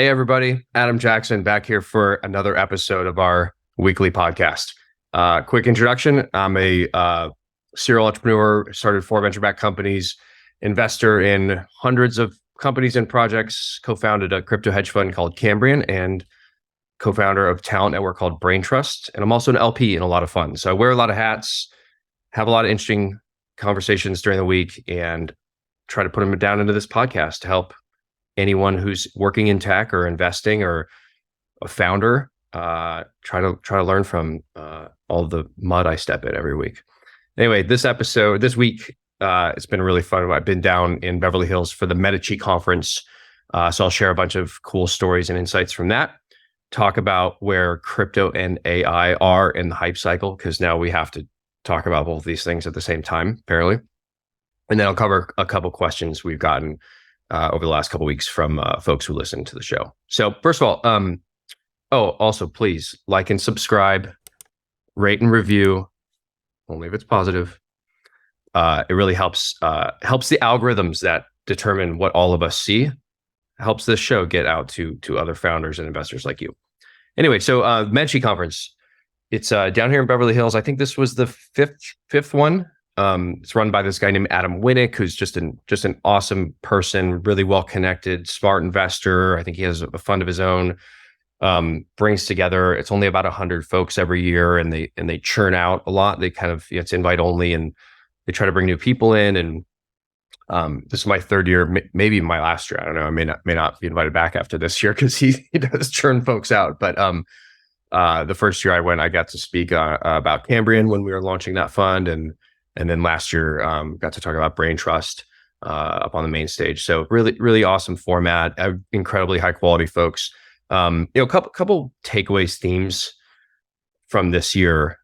Hey, everybody. Adam Jackson back here for another episode of our weekly podcast. Quick introduction. I'm a serial entrepreneur, started 4 venture-backed companies, investor in hundreds of companies and projects, co-founded a crypto hedge fund called Cambrian, and co-founder of talent network called Braintrust. And I'm also an LP in a lot of funds. So I wear a lot of hats, have a lot of interesting conversations during the week, and try to put them down into this podcast to help anyone who's working in tech or investing or a founder try to learn from all the mud I step in every week. Anyway, this week, it's been really fun. I've been down in Beverly Hills for the Medici Conference. So I'll share a bunch of cool stories and insights from that. Talk about where crypto and AI are in the hype cycle, because now we have to talk about both these things at the same time, apparently. And then I'll cover a couple questions we've gotten over the last couple of weeks from folks who listen to the show. So first of all, also please like and subscribe, rate and review, only if it's positive. It really helps the algorithms that determine what all of us see, helps this show get out to other founders and investors like you. Anyway, so Medici Conference, it's down here in Beverly Hills. I think this was the fifth one. It's run by this guy named Adam Winnick, who's just an awesome person, really well connected, smart investor. I think he has a fund of his own. Brings together. It's only about 100 folks every year, and they churn out a lot. They kind of it's invite only, and they try to bring new people in. And this is my 3rd year, maybe my last year. I don't know. I may not be invited back after this year because he does churn folks out. But the first year I went, I got to speak about Cambrian when we were launching that fund, and then last year, got to talk about Braintrust up on the main stage. So really, really awesome format, incredibly high quality folks. Couple takeaways, themes from this year.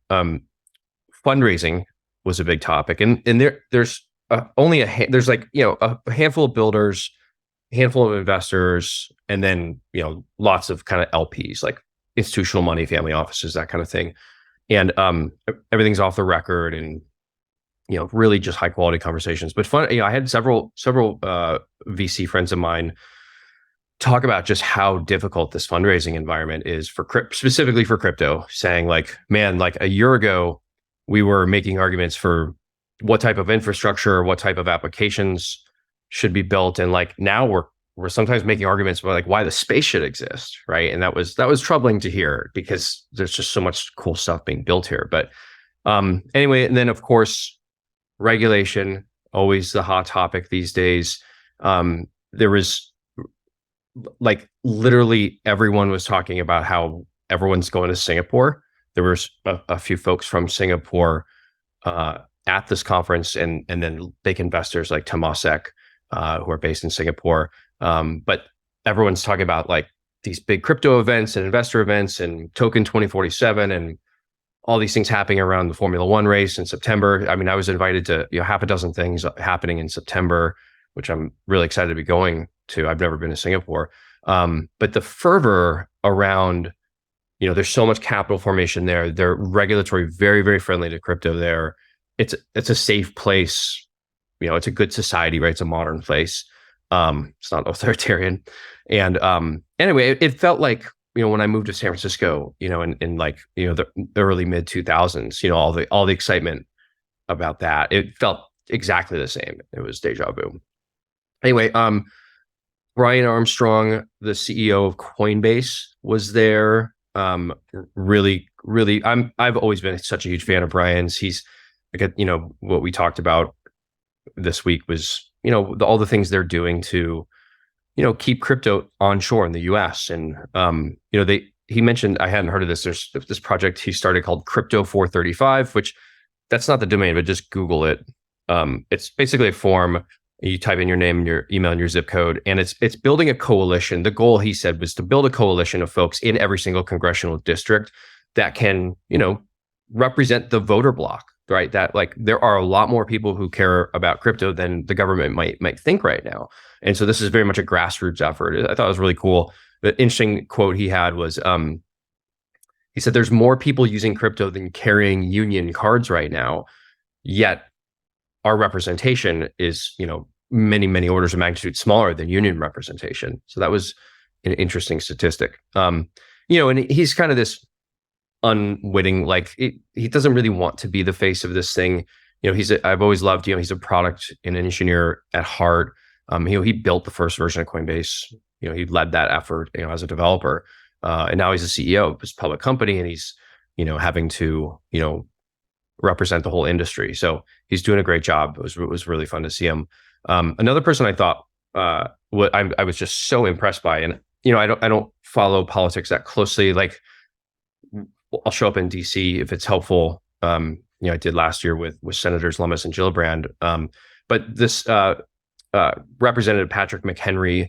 Fundraising was a big topic, and there's only there's a handful of builders, a handful of investors, and then lots of kind of LPs, like institutional money, family offices, that kind of thing. And everything's off the record, and really just high quality conversations, but fun. I had several VC friends of mine talk about just how difficult this fundraising environment is specifically for crypto, saying man, a year ago, we were making arguments for what type of infrastructure, what type of applications should be built. And now we're sometimes making arguments about why the space should exist. Right. And that was troubling to hear, because there's just so much cool stuff being built here. But anyway, and then of course, regulation, always the hot topic these days. There was literally everyone was talking about how everyone's going to Singapore. There was a few folks from Singapore at this conference, and then big investors like Temasek, who are based in Singapore. But everyone's talking about these big crypto events and investor events and Token 2047 and all these things happening around the Formula One race in September. I mean, I was invited to half a dozen things happening in September, which I'm really excited to be going to. I've never been to Singapore. But the fervor around, there's so much capital formation there. They're regulatory, very, very friendly to crypto there. It's a safe place. It's a good society, right? It's a modern place. It's not authoritarian. And anyway, it felt like, when I moved to San Francisco, in the early mid 2000s, all the excitement about that, it felt exactly the same. It was deja vu. Anyway, Brian Armstrong, the CEO of Coinbase, was there. Really, really, I've always been such a huge fan of Brian's. He's what we talked about this week was, all the things they're doing to keep crypto onshore in the US. And, he mentioned, I hadn't heard of this. There's this project he started called Crypto 435, which that's not the domain, but just Google it. It's basically a form. You type in your name and your email and your zip code, and it's building a coalition. The goal, he said, was to build a coalition of folks in every single congressional district that can, represent the voter bloc, right? That there are a lot more people who care about crypto than the government might think right now. And so this is very much a grassroots effort. I thought it was really cool. The interesting quote he had was, he said, there's more people using crypto than carrying union cards right now, yet our representation is, many, many orders of magnitude smaller than union representation. So that was an interesting statistic. And he's kind of this unwitting, like he doesn't really want to be the face of this thing. I've always loved, he's a product and an engineer at heart. He built the first version of Coinbase. He led that effort, as a developer. And now he's a CEO of this public company, and he's, having to, represent the whole industry. So he's doing a great job. It was really fun to see him. Another person I thought, what I was just so impressed by, and I don't follow politics that closely. Like, I'll show up in DC if it's helpful. I did last year with Senators Lummis and Gillibrand. But this Representative Patrick McHenry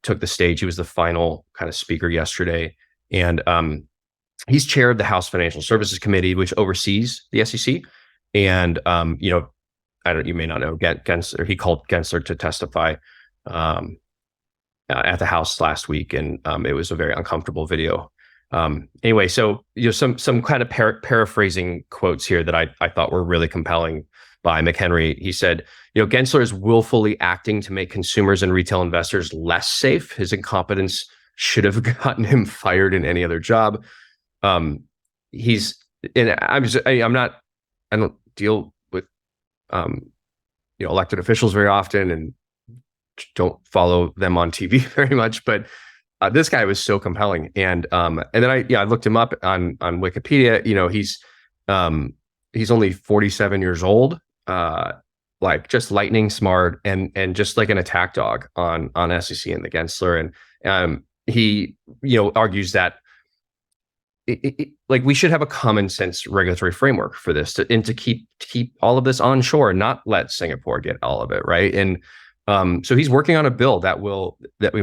took the stage. He was the final kind of speaker yesterday, and he's chair of the House Financial Services Committee, which oversees the SEC. And you may not know, Gensler. He called Gensler to testify at the House last week, and it was a very uncomfortable video. Anyway, so some kind of paraphrasing quotes here that I thought were really compelling by McHenry. He said, Gensler is willfully acting to make consumers and retail investors less safe. His incompetence should have gotten him fired in any other job. I don't deal with elected officials very often, and don't follow them on TV very much, but this guy was so compelling. And then I looked him up on Wikipedia. He's only 47 years old, like just lightning smart, and just like an attack dog on SEC and the Gensler. And he argues that like we should have a common sense regulatory framework for this to keep all of this onshore and not let Singapore get all of it, right? And so he's working on a bill that will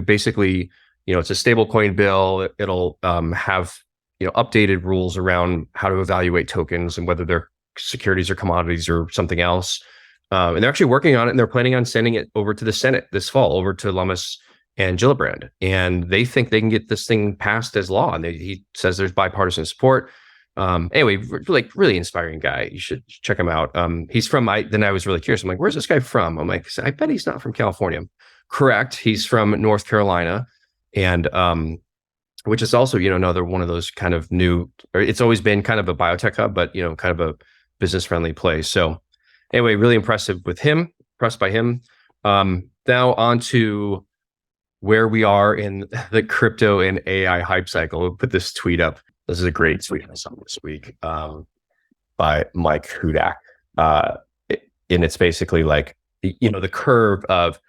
basically, it's a stablecoin bill. It'll have updated rules around how to evaluate tokens and whether they're securities or commodities or something else. And they're actually working on it, and they're planning on sending it over to the Senate this fall, over to Lummis and Gillibrand. And they think they can get this thing passed as law. And he says there's bipartisan support. Anyway, like really inspiring guy. You should check him out. He's from, then I was really curious. I'm like, where's this guy from? I'm like, I bet he's not from California. Correct. He's from North Carolina. And which is also, another one of those kind of new, or it's always been kind of a biotech hub, but, kind of a business friendly place. So anyway, really impressed by him. Now on to where we are in the crypto and AI hype cycle. We'll put this tweet up. This is a great tweet I saw this week by Mike Hudak. And it's basically like, the curve of,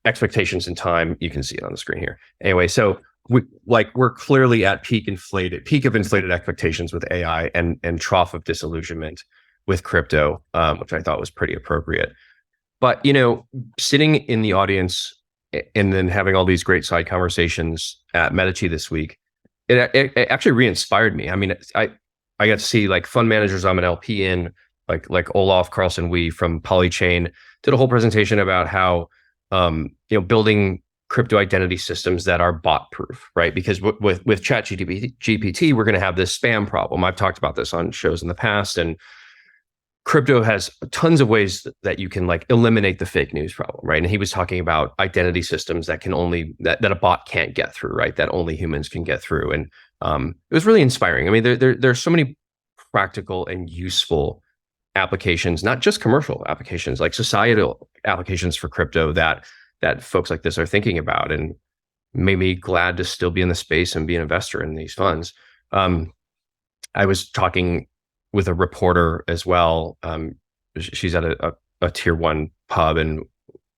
expectations in time. You can see it on the screen here. Anyway, so we're clearly at peak of inflated expectations with AI and trough of disillusionment with crypto, which I thought was pretty appropriate. But, sitting in the audience and then having all these great side conversations at Medici this week, it actually re-inspired me. I mean, I got to see like fund managers I'm an LP in, like Olaf Carlson Wee from Polychain, did a whole presentation about how, building crypto identity systems that are bot proof, right? Because with ChatGPT, we're going to have this spam problem. I've talked about this on shows in the past, and crypto has tons of ways that you can like eliminate the fake news problem, right? And he was talking about identity systems that can only that a bot can't get through, right? That only humans can get through, and it was really inspiring. I mean, there are so many practical and useful applications, not just commercial applications, like societal applications for crypto that folks like this are thinking about, and made me glad to still be in the space and be an investor in these funds. I was talking with a reporter as well. She's at a tier 1 pub, and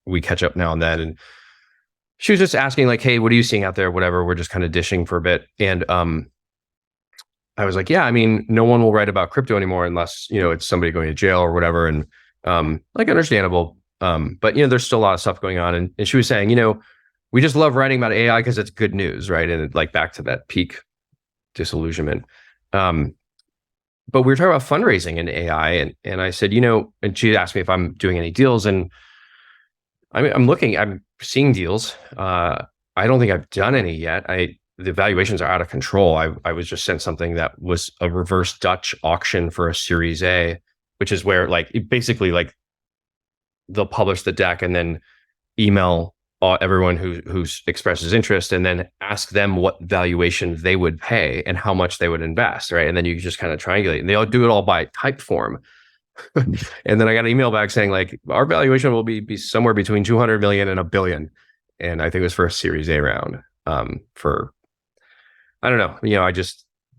we catch up now and then. And she was just asking like, hey, what are you seeing out there? Whatever. We're just kind of dishing for a bit. And I was like, yeah, I mean, no one will write about crypto anymore unless, it's somebody going to jail or whatever. And like understandable. But, there's still a lot of stuff going on. And she was saying, we just love writing about AI because it's good news, right? And like back to that peak disillusionment. But we were talking about fundraising in AI, and I said, and she asked me if I'm doing any deals, and I'm seeing deals. I don't think I've done any yet. The valuations are out of control. I was just sent something that was a reverse Dutch auction for a Series A, which is where like basically like they'll publish the deck and then email everyone who expresses interest, and then ask them what valuation they would pay and how much they would invest, right? And then you just kind of triangulate, and they all do it all by type form. And then I got an email back saying like our valuation will be somewhere between 200 million and a billion, and I think it was for a Series A round. For I don't know,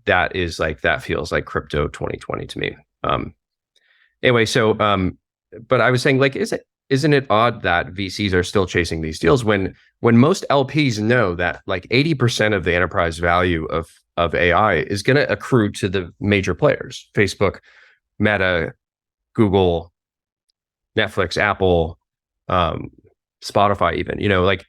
that feels like crypto 2020 to me. Anyway, so but I was saying like, isn't it odd that VCs are still chasing these deals when most LPs know that like 80% of the enterprise value of AI is going to accrue to the major players: Facebook, Meta, Google, Netflix, Apple, Spotify, even, like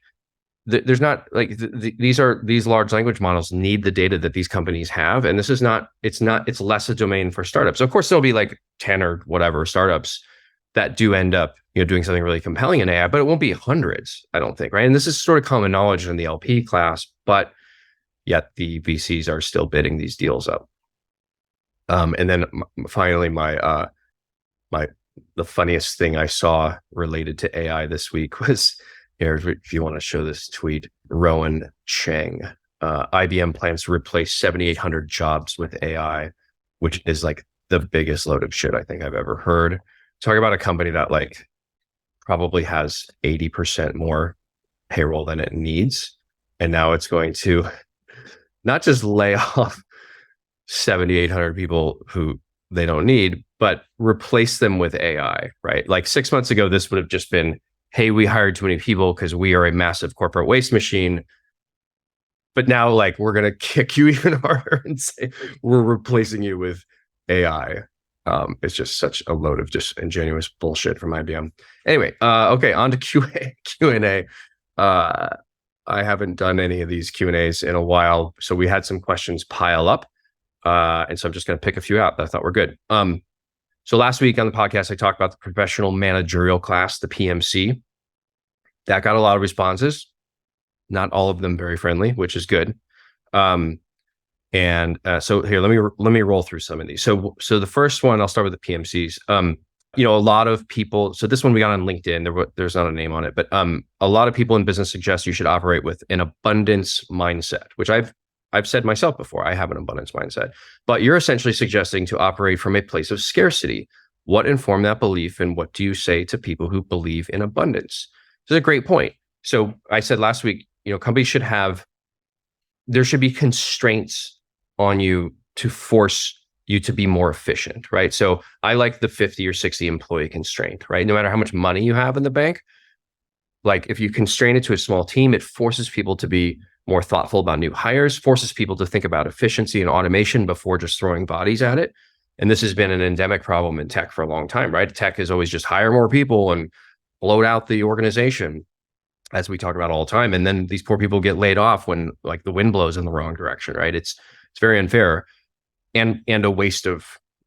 there's not like these large language models need the data that these companies have. And it's less a domain for startups. Of course, there'll be like 10 or whatever startups that do end up, doing something really compelling in AI, but it won't be hundreds, I don't think, right? And this is sort of common knowledge in the LP class, but yet the VCs are still bidding these deals up. And then finally, the funniest thing I saw related to AI this week was, if you want to show this tweet, Rowan Cheng, IBM plans to replace 7,800 jobs with AI, which is like the biggest load of shit I think I've ever heard. Talk about a company that like probably has 80% more payroll than it needs. And now it's going to not just lay off 7,800 people who they don't need, but replace them with AI, right? Like 6 months ago, this would have just been, hey, we hired too many people because we are a massive corporate waste machine. But now like, we're going to kick you even harder and say, we're replacing you with AI. It's just such a load of just ingenuous bullshit from IBM. Anyway, okay, on to Q&A. I haven't done any of these Q&As in a while, so we had some questions pile up, and so I'm just going to pick a few out that I thought were good. So last week on the podcast, I talked about the professional managerial class, the PMC. That got a lot of responses, not all of them very friendly, which is good. So here, let me roll through some of these. So the first one, I'll start with the PMCs. A lot of people. So this one we got on LinkedIn. There's not a name on it, but a lot of people in business suggest you should operate with an abundance mindset, which I've said myself before. I have an abundance mindset, but you're essentially suggesting to operate from a place of scarcity. What informed that belief, and what do you say to people who believe in abundance? This is a great point. So I said last week, companies there should be constraints on you to force you to be more efficient, right? So I like the 50 or 60 employee constraint, right? No matter how much money you have in the bank, like if you constrain it to a small team, it forces people to be more thoughtful about new hires, forces people to think about efficiency and automation before just throwing bodies at it. And this has been an endemic problem in tech for a long time, right? Tech is always just hire more people and bloat out the organization, as we talk about all the time. And then these poor people get laid off when like the wind blows in the wrong direction, right? It's very unfair and a waste of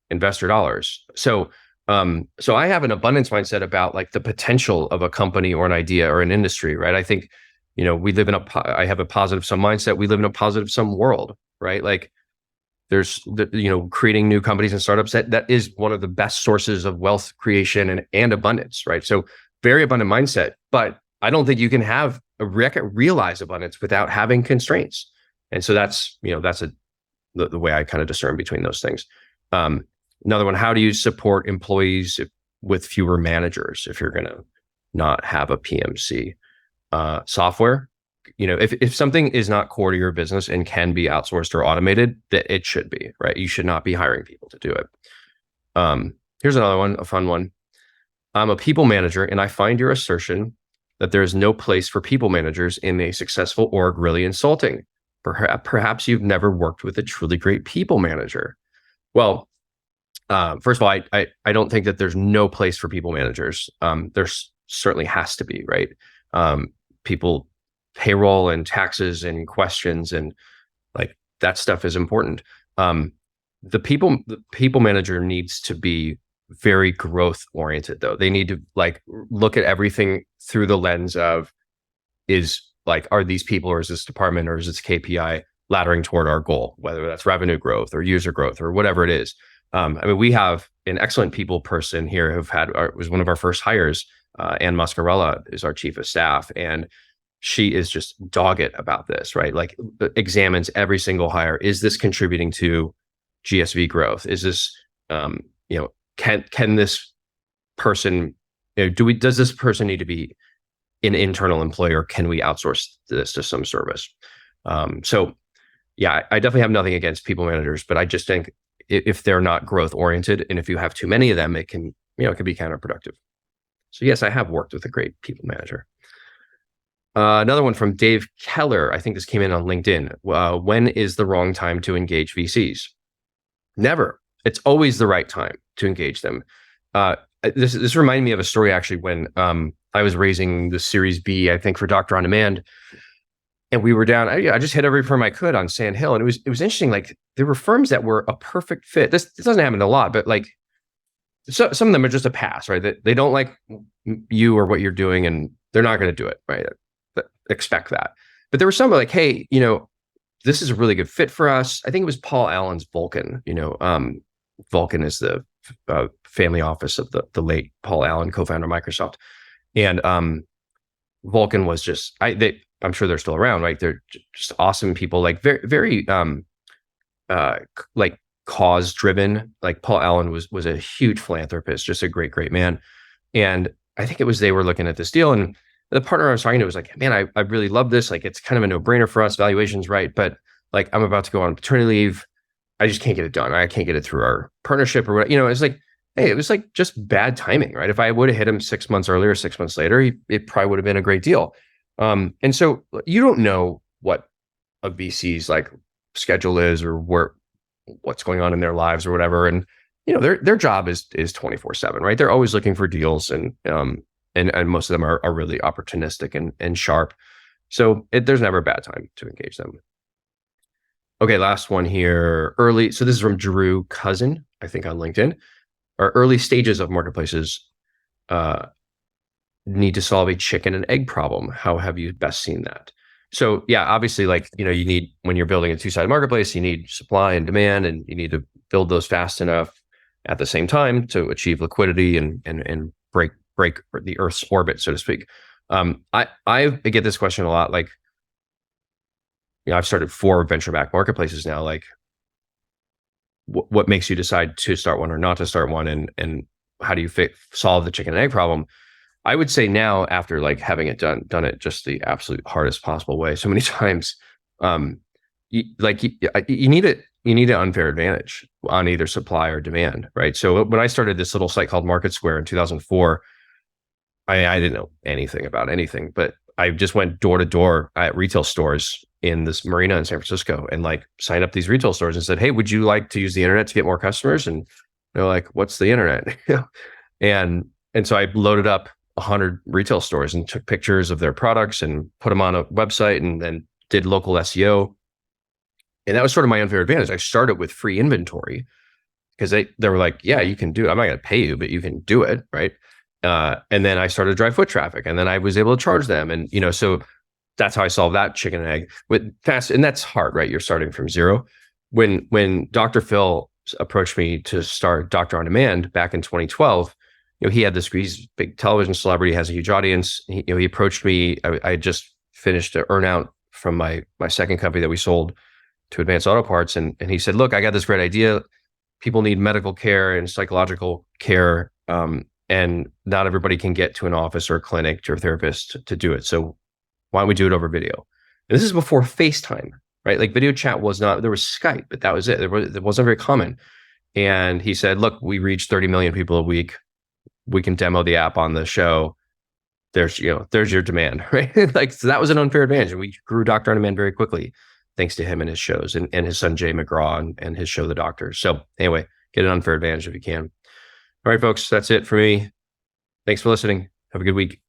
investor dollars. So I have an abundance mindset about like the potential of a company or an idea or an industry, right? I think, we live in I have a positive sum mindset. We live in a positive sum world, right? Like there's creating new companies and startups that is one of the best sources of wealth creation and abundance, right? So very abundant mindset, but I don't think you can have realize abundance without having constraints. And so that's the way I kind of discern between those things. Another one, how do you support employees with fewer managers if you're going to not have a PMC? Software, if something is not core to your business and can be outsourced or automated, that it should be, right? You should not be hiring people to do it. Here's another one, a fun one. I'm a people manager, and I find your assertion that there is no place for people managers in a successful org really insulting. Perhaps you've never worked with a truly great people manager. Well, first of all, I don't think that there's no place for people managers. There certainly has to be, right? People, payroll and taxes and questions and like that stuff is important. The people manager needs to be very growth oriented though. They need to like look at everything through the lens of are these people or is this department or is this KPI laddering toward our goal, whether that's revenue growth or user growth or whatever it is. We have an excellent people person here was one of our first hires. Ann Muscarella is our chief of staff. And she is just dogged about this, right? Like examines every single hire. Is this contributing to GSV growth? Is this, can this person, does this person need to be an internal employee, or can we outsource this to some service? So yeah, I definitely have nothing against people managers, but I just think if they're not growth oriented, and if you have too many of them, it can be counterproductive. So yes, I have worked with a great people manager. Another one from Dave Keller. I think this came in on LinkedIn. When is the wrong time to engage VCs? Never. It's always the right time to engage them. This reminded me of a story actually when I was raising the Series B, I think, for Doctor on Demand, and we were down. I just hit every firm I could on Sand Hill, and it was interesting. Like there were firms that were a perfect fit. This doesn't happen a lot, but like some of them are just a pass, right? They don't like you or what you're doing, and they're not going to do it, right? But expect that. But there were some like, hey, this is a really good fit for us. I think it was Paul Allen's Vulcan. Vulcan is the family office of the late Paul Allen, co-founder of Microsoft, and Vulcan was just I'm sure they're still around, right? They're just awesome people, like very very like cause driven. Like Paul Allen was a huge philanthropist, just a great man. And I think it was they were looking at this deal, and the partner I was talking to was like, man, I really love this. Like it's kind of a no-brainer for us. Valuation's right, but like I'm about to go on paternity leave. I just can't get it done. I can't get it through our partnership or what. It's like, hey, it was like just bad timing, right? If I would have hit him 6 months earlier, 6 months later, it probably would have been a great deal. And so you don't know what a VC's like schedule is, or what's going on in their lives or whatever. And their job is 24/7, right? They're always looking for deals, and most of them are really opportunistic and sharp. So there's never a bad time to engage them. Okay, last one here. Early. So this is from Drew Cousin, I think, on LinkedIn. Our early stages of marketplaces need to solve a chicken and egg problem. How have you best seen that? So yeah, obviously, like, you need, when you're building a two-sided marketplace, you need supply and demand, and you need to build those fast enough at the same time to achieve liquidity and break the Earth's orbit, so to speak. I get this question a lot. Like, I've started 4 venture-backed marketplaces now. Like, what makes you decide to start one or not to start one, and how do you solve the chicken and egg problem? I would say now, after like having it done it just the absolute hardest possible way so many times, you need an unfair advantage on either supply or demand, right? So when I started this little site called Market Square in 2004, I didn't know anything about anything, but I just went door to door at retail stores in this marina in San Francisco and like signed up these retail stores and said, hey, would you like to use the internet to get more customers? And they're like, what's the internet? and so I loaded up 100 retail stores and took pictures of their products and put them on a website, and then did local SEO. And that was sort of my unfair advantage. I started with free inventory because they were like, yeah, you can do it. I'm not going to pay you, but you can do it, right? And then I started to drive foot traffic, and then I was able to charge them. And, so that's how I solved that chicken and egg with fast. And that's hard, right? You're starting from zero. When Dr. Phil approached me to start Doctor on Demand back in 2012, he had this, he's a big television celebrity, has a huge audience. He approached me. I just finished an earnout from my second company that we sold to Advanced Auto Parts. And he said, look, I got this great idea. People need medical care and psychological care. And not everybody can get to an office or a clinic or a therapist to do it. So why don't we do it over video? And this is before FaceTime, right? Like video chat was not, there was Skype, but that was it. It wasn't very common. And he said, look, we reach 30 million people a week. We can demo the app on the show. There's your demand, right? Like, so that was an unfair advantage. And we grew Doctor on Demand very quickly, thanks to him and his shows, and his son, Jay McGraw, and his show, The Doctor. So anyway, get an unfair advantage if you can. All right, folks, that's it for me. Thanks for listening. Have a good week.